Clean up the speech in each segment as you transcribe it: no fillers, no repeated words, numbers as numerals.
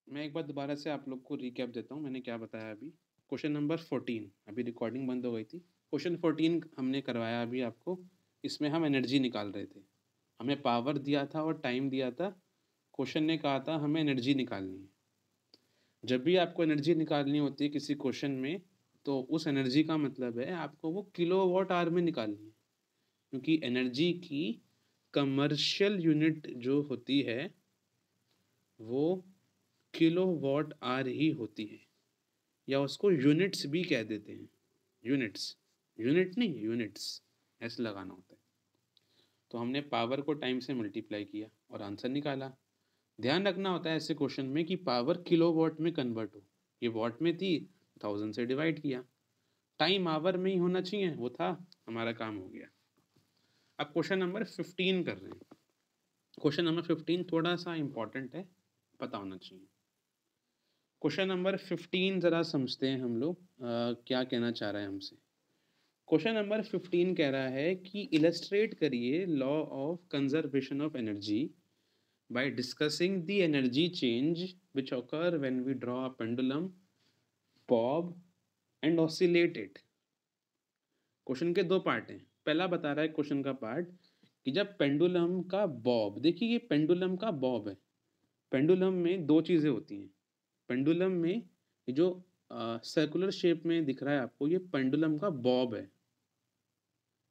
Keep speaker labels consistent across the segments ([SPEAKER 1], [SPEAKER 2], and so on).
[SPEAKER 1] मैं एक बार दोबारा से आप लोग को रिकैप देता हूँ, मैंने क्या बताया अभी। क्वेश्चन नंबर 14, अभी रिकॉर्डिंग बंद हो गई थी। क्वेश्चन 14 हमने करवाया अभी आपको। इसमें हम एनर्जी निकाल रहे थे। हमें पावर दिया था और टाइम दिया था। क्वेश्चन ने कहा था हमें एनर्जी निकालनी है। जब भी आपको एनर्जी निकालनी होती है किसी क्वेश्चन में, तो उस एनर्जी का मतलब है आपको वो किलोवाट आवर में निकालनी है, क्योंकि एनर्जी की कमर्शियल यूनिट जो होती है वो किलोवाट आवर ही होती है, या उसको यूनिट्स भी कह देते हैं। यूनिट्स, यूनिट नहीं, यूनिट्स ऐसे लगाना होता है। तो हमने पावर को टाइम से मल्टीप्लाई किया और आंसर निकाला। ध्यान रखना होता है ऐसे क्वेश्चन में कि पावर किलोवाट में कन्वर्ट हो। ये वॉट में थी, 1000 से डिवाइड किया। टाइम आवर में ही होना चाहिए, वो था, हमारा काम हो गया। अब क्वेश्चन नंबर 15 कर रहे हैं। क्वेश्चन नंबर 15 थोड़ा सा इंपॉर्टेंट है, पता होना चाहिए। क्वेश्चन नंबर 15 जरा समझते हैं हम लोग क्या कहना चाह रहा है हमसे। क्वेश्चन नंबर 15 कह रहा है कि इलस्ट्रेट करिए law of conservation of energy by discussing the energy change which occur when we draw a pendulum bob and oscillate it. Question के दो पार्ट हैं। पहला बता रहा है क्वेश्चन का पार्ट कि जब पेंडुलम का बॉब, देखिए ये पेंडुलम का बॉब है। पेंडुलम में दो चीज़ें होती हैं। पेंडुलम में ये जो सर्कुलर शेप में दिख रहा है आपको, ये पेंडुलम का बॉब है।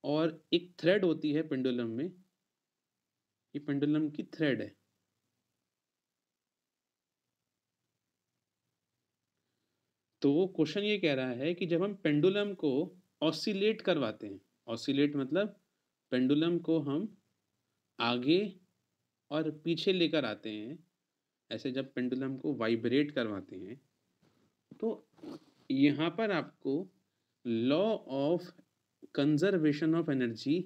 [SPEAKER 1] और एक थ्रेड होती है पेंडुलम में, ये पेंडुलम की थ्रेड है। तो क्वेश्चन ये कह रहा है कि जब हम पेंडुलम को ऑसिलेट करवाते हैं, ऑसिलेट मतलब पेंडुलम को हम आगे और पीछे लेकर आते हैं, ऐसे जब पेंडुलम को वाइब्रेट करवाते हैं, तो यहाँ पर आपको law of conservation of energy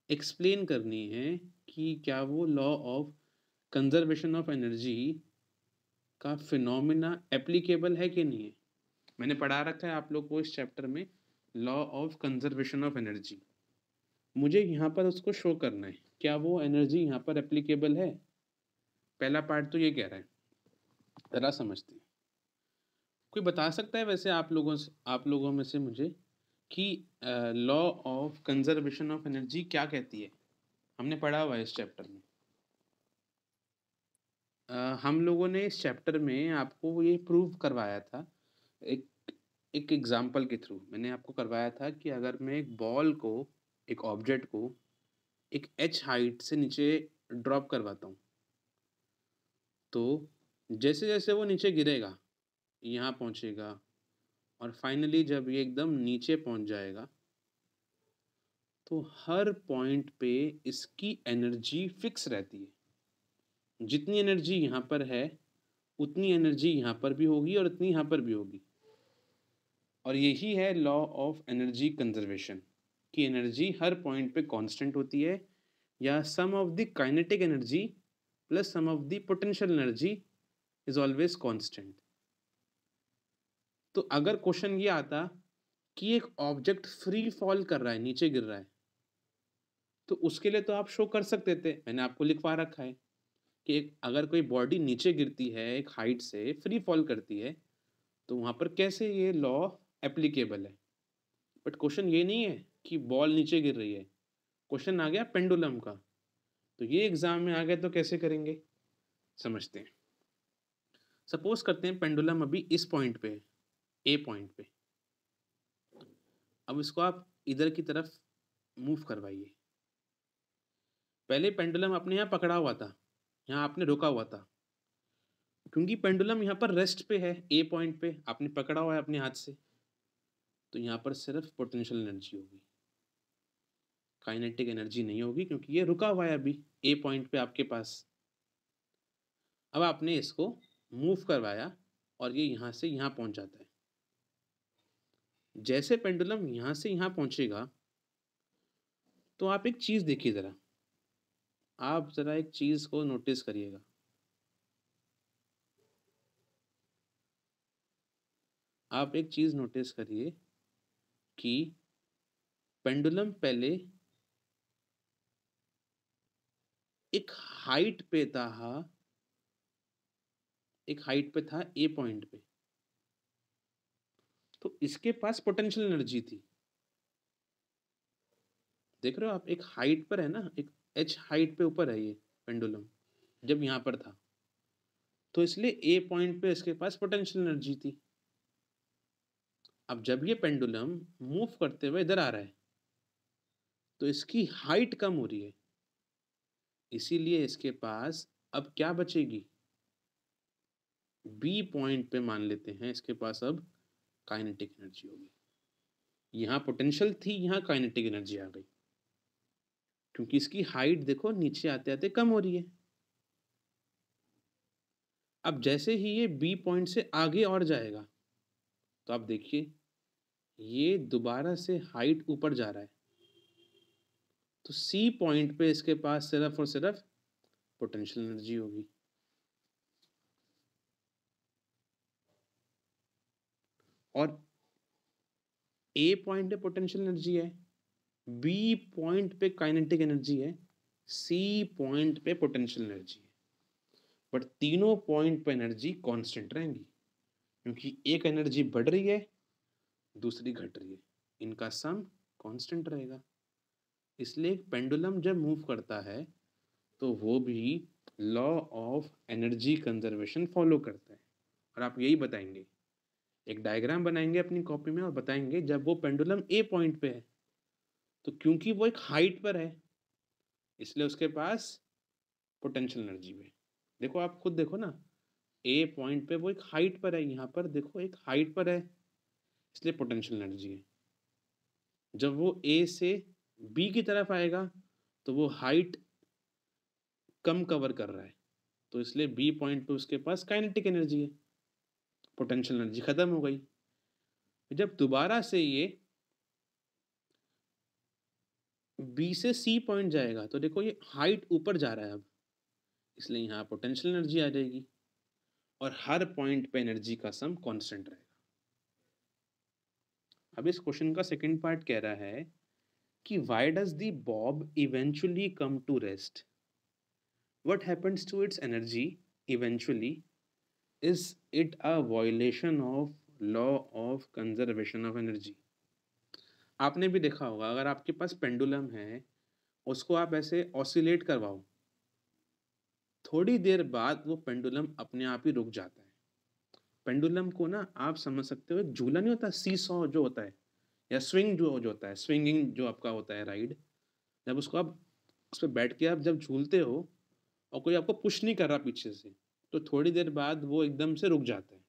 [SPEAKER 1] explain करनी है कि क्या वो law of conservation of energy का फिनोमिना एप्लीकेबल है कि नहीं है। मैंने पढ़ा रखा है आप लोग को इस चैप्टर में law of conservation of energy. मुझे यहाँ पर उसको शो करना है, क्या वो एनर्जी यहाँ पर एप्लीकेबल है। पहला पार्ट तो ये कह रहा है, जरा समझते हैं। कोई बता सकता है वैसे आप लोगों में से मुझे कि law of conservation of energy क्या कहती है। हमने पढ़ा हुआ है इस चैप्टर में। हम लोगों ने इस चैप्टर में आपको ये प्रूव करवाया था, एक एक एग्जाम्पल के थ्रू मैंने आपको करवाया था कि अगर मैं एक बॉल को, एक ऑब्जेक्ट को एक एच हाइट से नीचे ड्रॉप करवाता हूँ, तो जैसे जैसे वो नीचे गिरेगा, यहाँ पहुँचेगा, और फाइनली जब ये एकदम नीचे पहुँच जाएगा, तो हर पॉइंट पे इसकी एनर्जी फिक्स रहती है। जितनी एनर्जी यहाँ पर है उतनी एनर्जी यहाँ पर भी होगी और उतनी यहाँ पर भी होगी। और यही है लॉ ऑफ एनर्जी कंजर्वेशन, कि एनर्जी हर पॉइंट पे कांस्टेंट होती है, या sum of the kinetic energy plus sum of the potential energy is always constant. तो अगर क्वेश्चन ये आता कि एक ऑब्जेक्ट फ्री फॉल कर रहा है, नीचे गिर रहा है, तो उसके लिए तो आप शो कर सकते थे, मैंने आपको लिखवा रखा है कि अगर कोई बॉडी नीचे गिरती है एक हाइट से, फ्री फॉल करती है, तो वहाँ पर कैसे ये लॉ एप्लीकेबल है। बट क्वेश्चन ये नहीं है कि बॉल नीचे गिर रही है, क्वेश्चन आ गया पेंडुलम का। तो ये एग्जाम में आ गया तो कैसे करेंगे, समझते हैं। सपोज करते हैं पेंडुलम अभी इस पॉइंट पे है, ए पॉइंट पे। अब इसको आप इधर की तरफ मूव करवाइए। पहले पेंडुलम अपने यहाँ पकड़ा हुआ था, यहाँ आपने रोका हुआ था, क्योंकि पेंडुलम यहाँ पर रेस्ट पे है, ए पॉइंट पे आपने पकड़ा हुआ है अपने हाथ से, तो यहाँ पर सिर्फ पोटेंशियल एनर्जी होगी, काइनेटिक एनर्जी नहीं होगी, क्योंकि ये रुका हुआ है अभी ए पॉइंट पे आपके पास। अब आपने इसको मूव करवाया और ये यहाँ से यहाँ पहुँच जाता है। जैसे पेंडुलम यहाँ से यहाँ पहुँचेगा, तो आप एक चीज़ देखिए ज़रा, आप ज़रा एक चीज़ को नोटिस करिएगा। आप एक चीज़ नोटिस करिए कि पेंडुलम पहले एक हाइट पे था, एक हाइट पे था ए पॉइंट पे, तो इसके पास पोटेंशियल एनर्जी थी। देख रहे हो आप, एक हाइट पर है ना, एक एच हाइट पे ऊपर है ये पेंडुलम, जब यहाँ पर था, तो इसलिए ए पॉइंट पे इसके पास पोटेंशियल एनर्जी थी। अब जब ये पेंडुलम मूव करते हुए इधर आ रहा है, तो इसकी हाइट कम हो रही है, इसीलिए इसके पास अब क्या बचेगी, बी पॉइंट पे मान लेते हैं इसके पास अब काइनेटिक एनर्जी होगी। यहाँ पोटेंशियल थी, यहाँ काइनेटिक एनर्जी आ गई, क्योंकि इसकी हाइट देखो नीचे आते आते कम हो रही है। अब जैसे ही ये बी पॉइंट से आगे और जाएगा, तो आप देखिए ये दोबारा से हाइट ऊपर जा रहा है, तो सी पॉइंट पे इसके पास सिर्फ और सिर्फ पोटेंशियल एनर्जी होगी। और ए पॉइंट पे पोटेंशियल एनर्जी है, बी पॉइंट पे काइनेटिक एनर्जी है, सी पॉइंट पे पोटेंशियल एनर्जी है, बट तीनों पॉइंट पे एनर्जी कांस्टेंट रहेंगी, क्योंकि एक एनर्जी बढ़ रही है, दूसरी घट रही है, इनका सम कांस्टेंट रहेगा। इसलिए पेंडुलम जब मूव करता है तो वो भी law of energy conservation follow करता है। और आप यही बताएंगे, एक डायग्राम बनाएंगे अपनी कॉपी में और बताएंगे जब वो पेंडुलम ए पॉइंट पे है, तो क्योंकि वो एक हाइट पर है, इसलिए उसके पास पोटेंशियल एनर्जी है। देखो आप खुद देखो ना, ए पॉइंट पे वो एक हाइट पर है, यहाँ पर देखो एक हाइट पर है, इसलिए पोटेंशियल एनर्जी है। जब वो ए से बी की तरफ आएगा, तो वो हाइट कम कवर कर रहा है, तो इसलिए बी पॉइंट पे उसके पास काइनेटिक एनर्जी है, पोटेंशियल एनर्जी खत्म हो गई। जब दोबारा से ये बी से सी पॉइंट जाएगा, तो देखो ये हाइट ऊपर जा रहा है अब, इसलिए यहाँ पोटेंशियल एनर्जी आ जाएगी, और हर पॉइंट पे एनर्जी का सम कांस्टेंट रहेगा। अब इस क्वेश्चन का सेकंड पार्ट कह रहा है कि why does the bob eventually come to rest, what happens to its energy eventually, is it a violation of law of conservation of energy. आपने भी देखा होगा, अगर आपके पास पेंडुलम है, उसको आप ऐसे ऑसिलेट करवाओ, थोड़ी देर बाद वो पेंडुलम अपने आप ही रुक जाता है। पेंडुलम को ना आप समझ सकते हो, एक झूला नहीं होता, सी सॉ जो होता है, या स्विंग जो होता है, स्विंगिंग जो आपका होता है राइड, जब उसको आप उस पर बैठ के आप जब झूलते हो और कोई आपको पुश नहीं कर रहा पीछे से, तो थोड़ी देर बाद वो एकदम से रुक जाता है।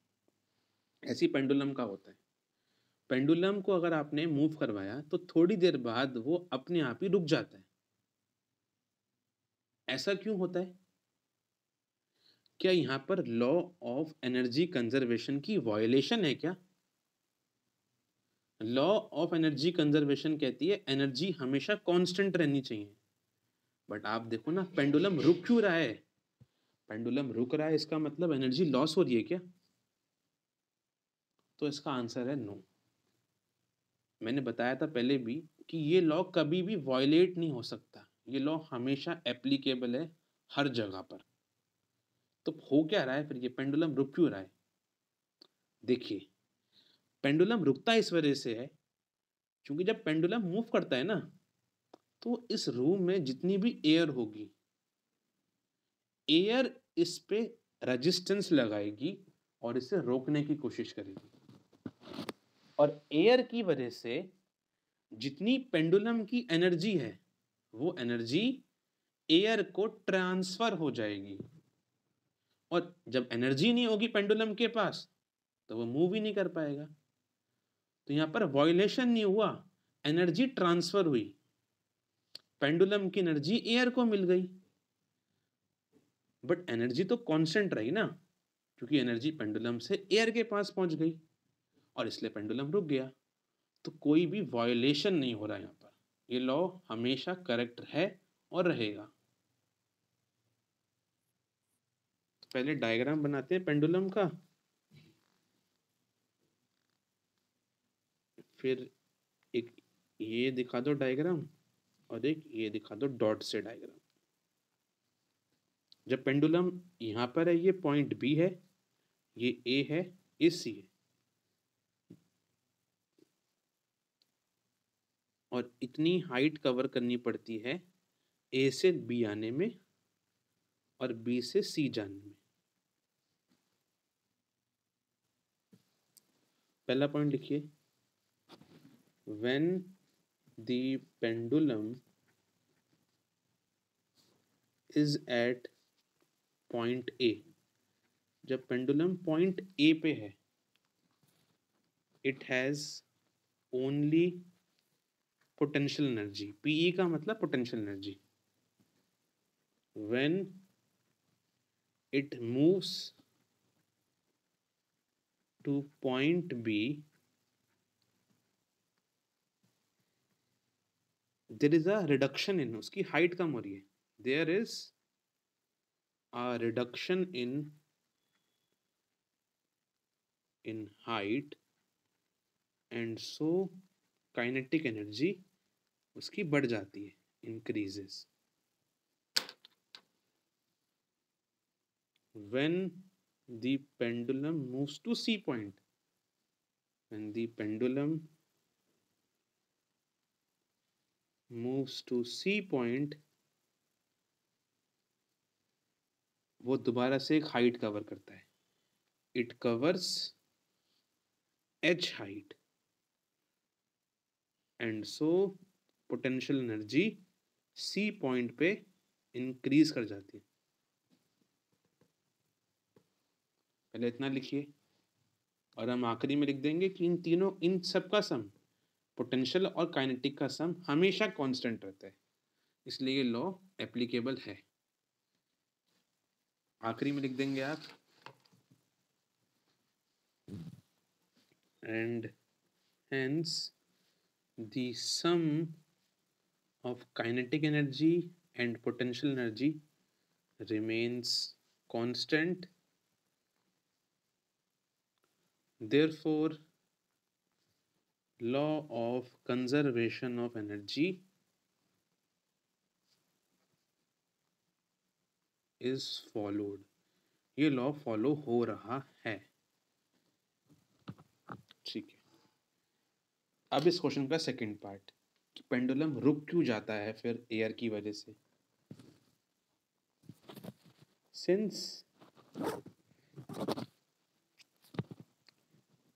[SPEAKER 1] ऐसी पेंडुलम का होता है। पेंडुलम को अगर आपने मूव करवाया, तो थोड़ी देर बाद वो अपने आप ही रुक जाता है। ऐसा क्यों होता है? क्या यहाँ पर लॉ ऑफ एनर्जी कंजर्वेशन की वायलेशन है क्या? लॉ ऑफ एनर्जी कंजर्वेशन कहती है एनर्जी हमेशा कांस्टेंट रहनी चाहिए, बट आप देखो ना पेंडुलम रुक क्यों रहा है? पेंडुलम रुक रहा है, इसका मतलब एनर्जी लॉस हो रही है क्या? तो इसका आंसर है नो। मैंने बताया था पहले भी कि ये लॉ कभी भी वायलेट नहीं हो सकता, ये लॉ हमेशा एप्लीकेबल है हर जगह पर। तो हो क्या रहा है फिर, ये पेंडुलम रुक क्यों रहा है? देखिए, पेंडुलम रुकता इस वजह से है क्योंकि जब पेंडुलम मूव करता है ना, तो इस रूम में जितनी भी एयर होगी, एयर इस पे रेजिस्टेंस लगाएगी और इसे रोकने की कोशिश करेगी, और एयर की वजह से जितनी पेंडुलम की एनर्जी है, वो एनर्जी एयर को ट्रांसफर हो जाएगी, और जब एनर्जी नहीं होगी पेंडुलम के पास, तो वो मूव ही नहीं कर पाएगा। तो यहां पर वायलेशन नहीं हुआ, एनर्जी ट्रांसफर हुई, पेंडुलम की एनर्जी एयर को मिल गई, बट एनर्जी तो कांस्टेंट रही ना, क्योंकि एनर्जी पेंडुलम से एयर के पास पहुंच गई, और इसलिए पेंडुलम रुक गया। तो कोई भी वायलेशन नहीं हो रहा यहाँ पर, ये लॉ हमेशा करेक्ट है और रहेगा। तो पहले डायग्राम बनाते हैं पेंडुलम का, फिर एक ये दिखा दो डायग्राम, और एक ये दिखा दो डॉट से डायग्राम। जब पेंडुलम यहाँ पर है, ये पॉइंट बी है, ये ए है, ये सी है, और इतनी हाइट कवर करनी पड़ती है ए से बी आने में और बी से सी जाने में। पहला पॉइंट लिखिए, when the pendulum is at point A, जब पेंडुलम पॉइंट ए पे है, it has only potential energy, PE का मतलब potential energy. When it moves to point B, there is a reduction in, उसकी हाइट कम हो रही है, there is a reduction in height and so kinetic energy उसकी बढ़ जाती है, increases when the pendulum moves to C point, when the pendulum moves to C point, वो दोबारा से एक हाइट कवर करता है, it covers h height and so potential energy C point पे increase कर जाती है। पहले इतना लिखिए और हम आखिरी में लिख देंगे कि इन सब का सम, पोटेंशियल और काइनेटिक का सम हमेशा कांस्टेंट रहता है, इसलिए ये लॉ एप्लीकेबल है। आखिरी में लिख देंगे आप, and hence the sum of kinetic energy and potential energy remains constant, therefore law of conservation of energy is followed, ये लॉ फॉलो हो रहा है। ठीक है, अब इस क्वेश्चन का सेकंड पार्ट, कि पेंडुलम रुक क्यों जाता है फिर एयर की वजह से। सिंस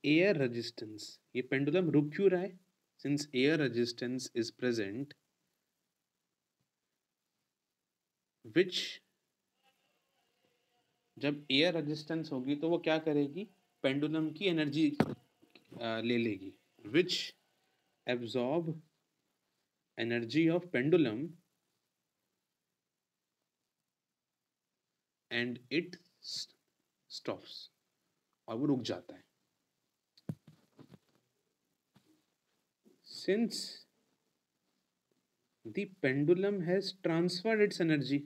[SPEAKER 1] एयर रेजिस्टेंस, ये पेंडुलम रुक क्यों रहा है, since air resistance is present विच, जब एयर रेजिस्टेंस होगी तो वो क्या करेगी, पेंडुलम की एनर्जी ले लेगी, विच absorb energy of pendulum and it stops, और वो रुक जाता है। Since the pendulum has transferred its energy,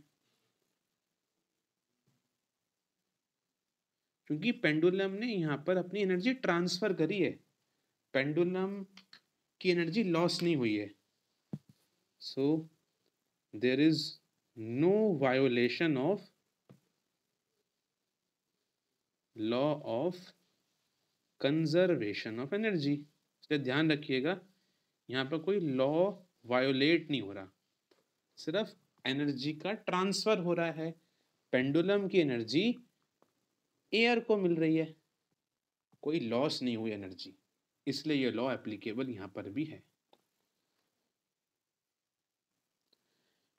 [SPEAKER 1] क्योंकि पेंडुलम ने यहाँ पर अपनी एनर्जी ट्रांसफर करी है, पेंडुलम की एनर्जी लॉस नहीं हुई है, so there is no violation of law of conservation of energy. इसलिए ध्यान रखिएगा, यहाँ पर कोई लॉ वायोलेट नहीं हो रहा, सिर्फ एनर्जी का ट्रांसफर हो रहा है, पेंडुलम की एनर्जी एयर को मिल रही है, कोई लॉस नहीं हुई एनर्जी, इसलिए ये लॉ एप्लीकेबल यहां पर भी है।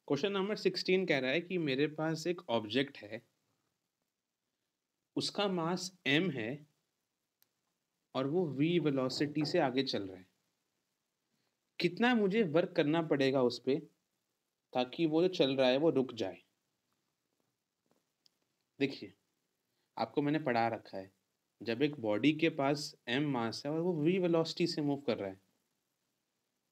[SPEAKER 1] क्वेश्चन नंबर 16 कह रहा है कि मेरे पास एक ऑब्जेक्ट है, उसका मास m है और वो v वेलोसिटी से आगे चल रहा है, कितना मुझे वर्क करना पड़ेगा उस पे ताकि वो जो चल रहा है वो रुक जाए। देखिए, आपको मैंने पढ़ा रखा है, जब एक बॉडी के पास m मास है और वो v वेलोसिटी से मूव कर रहा है,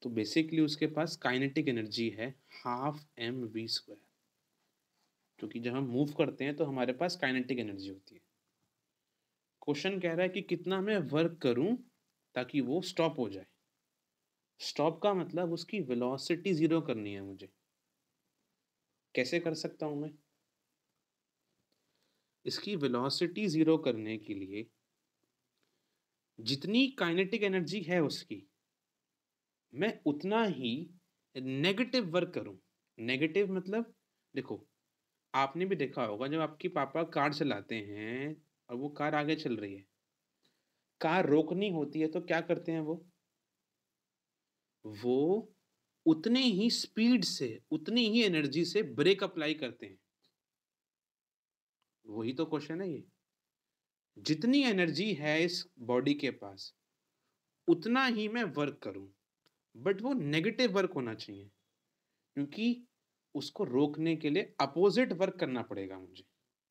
[SPEAKER 1] तो बेसिकली उसके पास काइनेटिक एनर्जी है हाफ mv², क्योंकि जब हम मूव करते हैं तो हमारे पास काइनेटिक एनर्जी होती है। क्वेश्चन कह रहा है कि कितना मैं वर्क करूं ताकि वो स्टॉप हो जाए। स्टॉप का मतलब उसकी वेलोसिटी जीरो करनी है मुझे। कैसे कर सकता हूं मैं? इसकी वेलोसिटी ज़ीरो करने के लिए जितनी काइनेटिक एनर्जी है उसकी, मैं उतना ही नेगेटिव वर्क करूँ। नेगेटिव मतलब देखो, आपने भी देखा होगा जब आपके पापा कार चलाते हैं और वो कार आगे चल रही है, कार रोकनी होती है तो क्या करते हैं वो उतने ही स्पीड से, उतनी ही एनर्जी से ब्रेक अप्लाई करते हैं। वही तो क्वेश्चन है ये। जितनी एनर्जी है इस बॉडी के पास, उतना ही मैं वर्क करूं, बट वो नेगेटिव वर्क होना चाहिए, क्योंकि उसको रोकने के लिए अपोजिट वर्क करना पड़ेगा मुझे।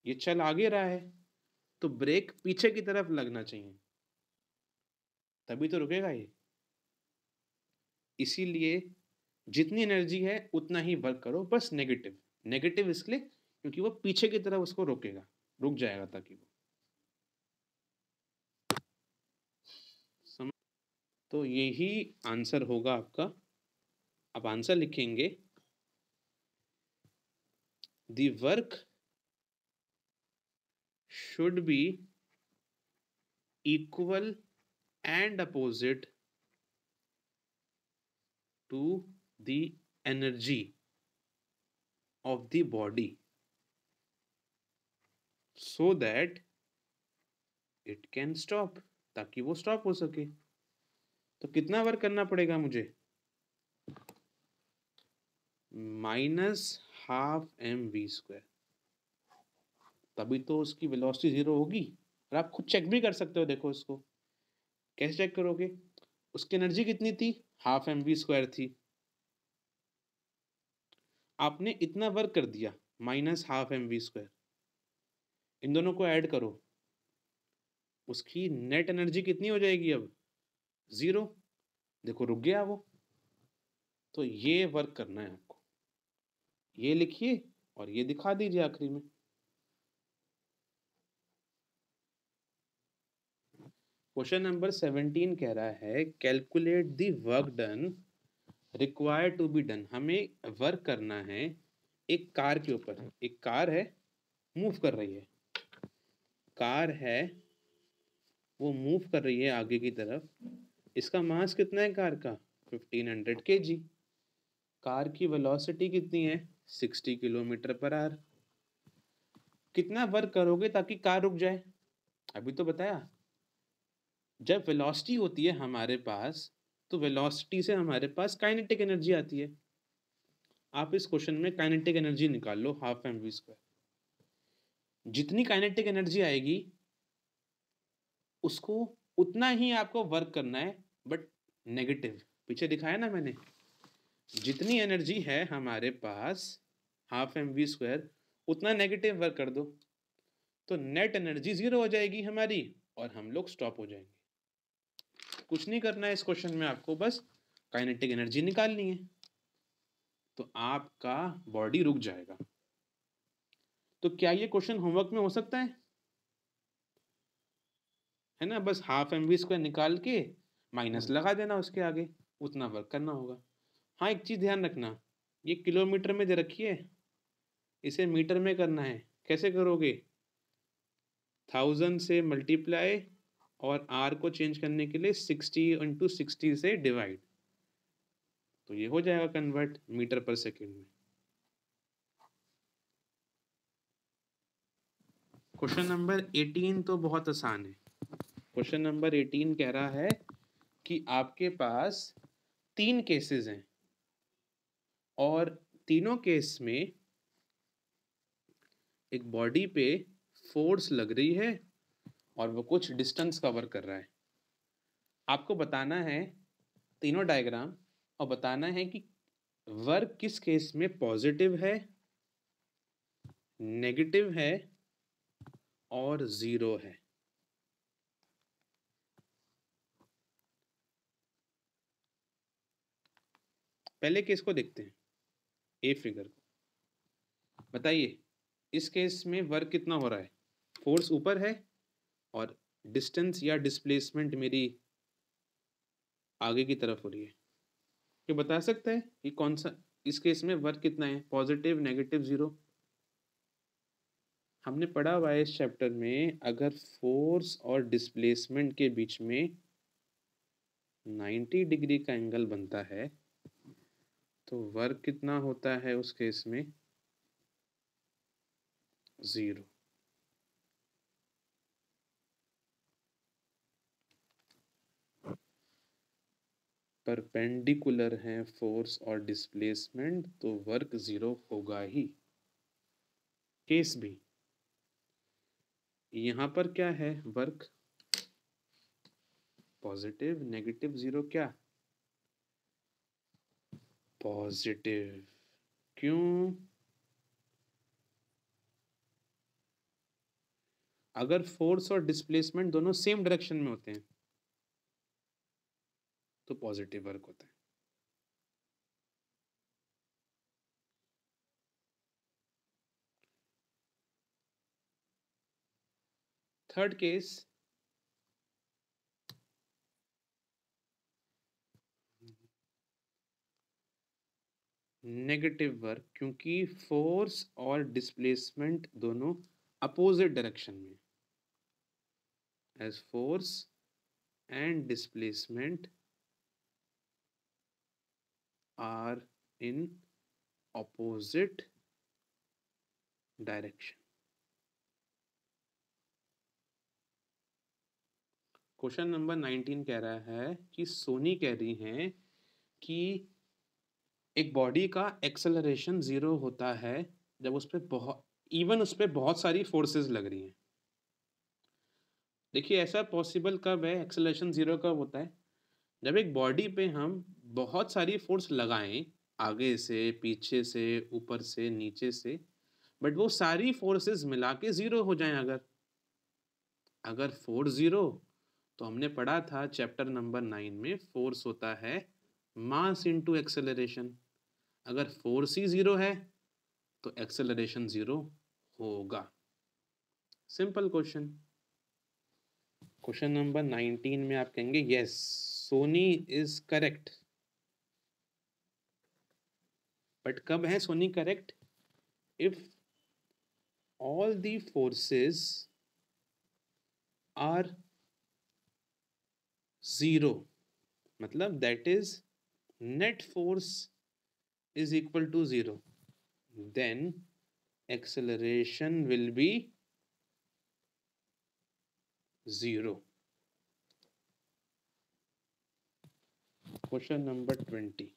[SPEAKER 1] ये चल आगे रहा है तो ब्रेक पीछे की तरफ लगना चाहिए, तभी तो रुकेगा ये। इसीलिए जितनी एनर्जी है उतना ही वर्क करो, बस नेगेटिव। नेगेटिव इसलिए क्योंकि वो पीछे की तरफ उसको रोकेगा, रुक जाएगा ताकि वो समझ। तो यही आंसर होगा आपका। अब आंसर लिखेंगे, the work should be equal and opposite to the energy of the body so that it can stop, ताकि वो स्टॉप हो सके। तो कितना वर्क करना पड़ेगा मुझे? -12 mv², तभी तो उसकी वेलोसिटी जीरो होगी। और आप खुद चेक भी कर सकते हो, देखो इसको कैसे चेक करोगे। उसकी एनर्जी कितनी थी? ½ mv² थी। आपने इतना वर्क कर दिया, -12 mv²। इन दोनों को ऐड करो, उसकी नेट एनर्जी कितनी हो जाएगी अब? ज़ीरो। देखो रुक गया वो। तो ये वर्क करना है आपको, ये लिखिए और ये दिखा दीजिए आखिरी में। क्वेश्चन नंबर 17 कह रहा है, calculate the work done required to be done. हमें वर्क करना है एक कार के ऊपर। एक कार है, मूव कर रही है, कार है वो मूव कर रही है आगे की तरफ। इसका मास कितना है कार का? 1500 kg। कार की वेलोसिटी कितनी है? 60 km/h। कितना वर्क करोगे ताकि कार रुक जाए? अभी तो बताया। जब वेलोसिटी होती है हमारे पास, तो वेलोसिटी से हमारे पास काइनेटिक एनर्जी आती है। आप इस क्वेश्चन में काइनेटिक एनर्जी निकाल लो, ½ mv²। जितनी काइनेटिक एनर्जी आएगी उसको उतना ही आपको वर्क करना है, बट नेगेटिव। पीछे दिखाया ना मैंने, जितनी एनर्जी है हमारे पास ½ mv², उतना नेगेटिव वर्क कर दो, तो नेट एनर्जी जीरो हो जाएगी हमारी और हम लोग स्टॉप हो जाएंगे। कुछ नहीं करना है इस क्वेश्चन में, आपको बस काइनेटिक एनर्जी निकालनी है, तो आपका बॉडी रुक जाएगा। तो क्या ये क्वेश्चन होमवर्क में हो सकता है ना? बस ½ mv² निकाल के माइनस लगा देना उसके आगे, उतना वर्क करना होगा। हाँ, एक चीज ध्यान रखना, ये किलोमीटर में दे रखी है, इसे मीटर में करना है। कैसे करोगे? 1000 से मल्टीप्लाई और आर को चेंज करने के लिए 60 × 60 से डिवाइड, तो ये हो जाएगा कन्वर्ट मीटर पर सेकेंड में। क्वेश्चन नंबर 18 तो बहुत आसान है। क्वेश्चन नंबर 18 कह रहा है कि आपके पास 3 केसेस हैं और तीनों केस में एक बॉडी पे फोर्स लग रही है और वो कुछ डिस्टेंस कवर कर रहा है। आपको बताना है तीनों डायग्राम और बताना है कि वर्क किस केस में पॉजिटिव है, नेगेटिव है और जीरो है। पहले केस को देखते हैं, ए फिगर को। बताइए इस केस में वर्क कितना हो रहा है? फोर्स ऊपर है और डिस्टेंस या डिस्प्लेसमेंट मेरी आगे की तरफ हो रही है। ये बता सकता है कि कौन सा इस केस में वर्क कितना है? Positive, negative, zero? हमने पढ़ा हुआ है इस चैप्टर में, अगर फोर्स और डिस्प्लेसमेंट के बीच में 90 डिग्री का एंगल बनता है तो वर्क कितना होता है उस केस में? 0। परपेंडिकुलर है फोर्स और डिस्प्लेसमेंट तो वर्क 0 होगा ही। केस भी यहाँ पर क्या है? वर्क पॉजिटिव, नेगेटिव 0 क्या? पॉजिटिव। क्यों? अगर फोर्स और डिस्प्लेसमेंट दोनों सेम डायरेक्शन में होते हैं तो पॉजिटिव वर्क होता है। थर्ड केस, नेगेटिव वर्क, क्योंकि फोर्स और डिस्प्लेसमेंट दोनों अपोजिट डायरेक्शन में। As force and displacement are in opposite direction। Question number 19 कह रहा है कि सोनी कह रही हैं कि एक बॉडी का एक्सेलरेशन 0 होता है जब उस पर बहुत सारी फोर्सेस लग रही हैं। देखिए ऐसा पॉसिबल कब है, एक्सेलरेशन 0 कब होता है? जब एक बॉडी पे हम बहुत सारी फोर्स लगाएं, आगे से, पीछे से, ऊपर से, नीचे से, बट वो सारी फोर्सेस मिला के 0 हो जाएं। अगर फोर्स 0, तो हमने पढ़ा था चैप्टर नंबर 9 में, फोर्स होता है मास इनटू एक्सेलरेशन। अगर फोर्स ही 0 है तो एक्सेलरेशन 0 होगा। Simple question. क्वेश्चन नंबर 19 में आप कहेंगे yes, Soni is correct. But कब है Soni correct? If all the forces are 0, मतलब that is net force is equal to 0, then acceleration will be 0। Question number 20।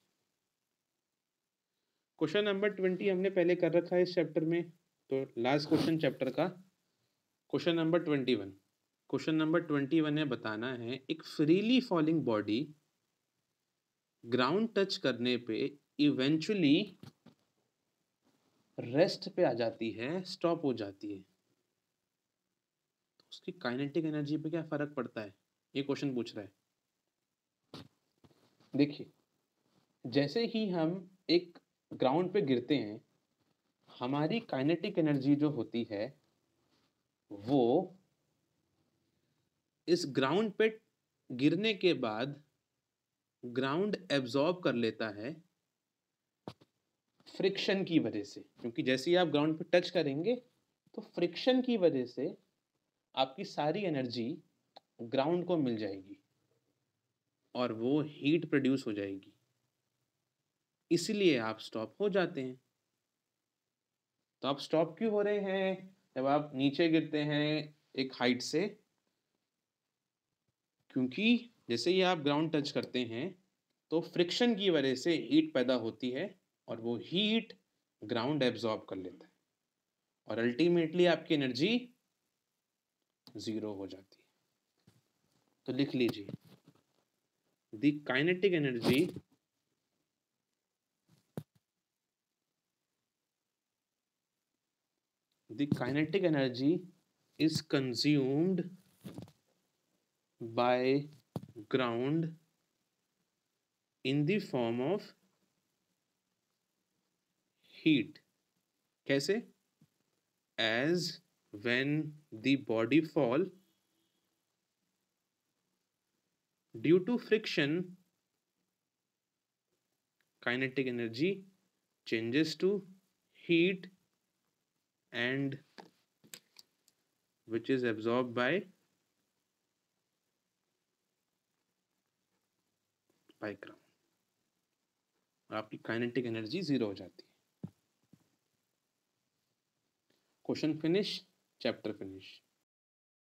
[SPEAKER 1] Question number 20 हमने पहले कर रखा है इस चैप्टर में, तो लास्ट क्वेश्चन चैप्टर का क्वेश्चन नंबर 21। क्वेश्चन नंबर 21 में बताना है एक freely falling body ground touch करने पे इवेंचुअली रेस्ट पे आ जाती है, स्टॉप हो जाती है, तो उसकी काइनेटिक एनर्जी पे क्या फर्क पड़ता है? ये क्वेश्चन पूछ रहा है। देखिए जैसे ही हम एक ग्राउंड पे गिरते हैं, हमारी काइनेटिक एनर्जी जो होती है वो इस ग्राउंड पे गिरने के बाद ग्राउंड एब्जॉर्ब कर लेता है फ्रिक्शन की वजह से। क्योंकि जैसे ही आप ग्राउंड पे टच करेंगे तो फ्रिक्शन की वजह से आपकी सारी एनर्जी ग्राउंड को मिल जाएगी और वो हीट प्रोड्यूस हो जाएगी, इसलिए आप स्टॉप हो जाते हैं। तो आप स्टॉप क्यों हो रहे हैं? जब आप नीचे गिरते हैं एक हाइट से, क्योंकि जैसे ही आप ग्राउंड टच करते हैं तो फ्रिक्शन की वजह से हीट पैदा होती है और वो हीट ग्राउंड एब्जॉर्ब कर लेता है और अल्टीमेटली आपकी एनर्जी 0 हो जाती है। तो लिख लीजिए, the kinetic energy is consumed by ground in the form of heat। कैसे? As when the body fall, due to friction, kinetic energy changes to heat and which is absorb by पाइक्रोम, और आपकी काइनेटिक एनर्जी 0 हो जाती है। Question finish, chapter finish.